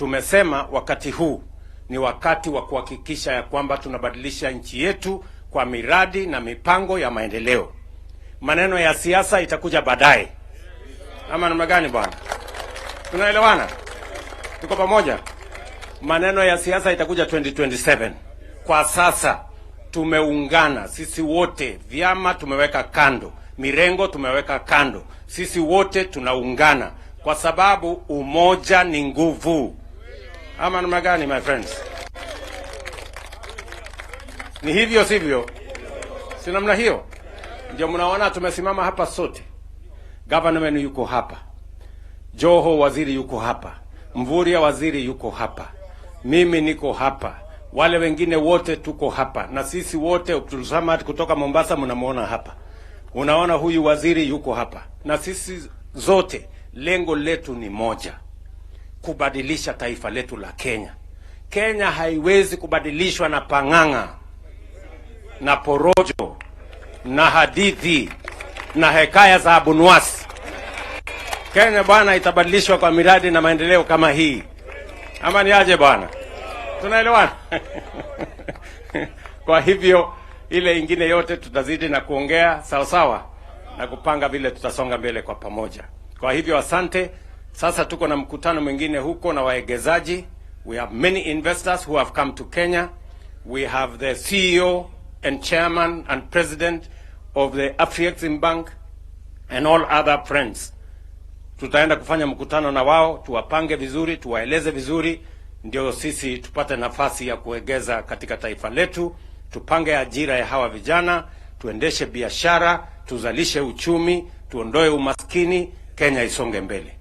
tumesema wakati huu ni wakati wa kuhakikisha ya kwamba tunabadilisha nchi yetu kwa miradi na mipango ya maendeleo. Maneno ya siasa itakuja baadaye. Ama namna gani bwana? Tunaelewana? Tuko pamoja? Maneno ya siasa itakuja 2027. Kwa sasa tumeungana sisi wote, vyama tumeweka kando, mirengo tumeweka kando. Sisi wote tunaungana kwa sababu umoja ni nguvu. Ama namna gani my friends? Ni hivyo sivyo? Si namna hiyo? Ndio mnaona tumesimama hapa sote. Governor wenu yuko hapa. Joho waziri yuko hapa. Mvurya waziri yuko hapa. Mimi niko hapa. Wale wengine wote tuko hapa. Na sisi wote Abdul Samad kutoka Mombasa mnamuona hapa. Unaona huyu waziri yuko hapa. Na sisi zote lengo letu ni moja. Kubadilisha taifa letu la Kenya. Kenya haiwezi kubadilishwa na pang'ang'a, na porojo, na hadithi, na hekaya za Abunwasi. Kenya bwana itabadilishwa kwa miradi na maendeleo kama hii. Ama ni aje bwana? Tunaelewana? Kwa hivyo ile ingine yote tutazidi na kuongea sawa sawa na kupanga vile tutasonga mbele kwa pamoja. Kwa hivyo asante. Sasa tuko na mkutano mwingine huko na waegezaji. We have many investors who have come to Kenya. We have the CEO and chairman and president of the Afreximbank and all other friends. Tutaenda kufanya mkutano na wao, tuwapange vizuri, tuwaeleze vizuri, ndio sisi tupate nafasi ya kuegeza katika taifa letu, tupange ajira ya hawa vijana, tuendeshe biashara, tuzalishe uchumi, tuondoe umaskini, Kenya isonge mbele.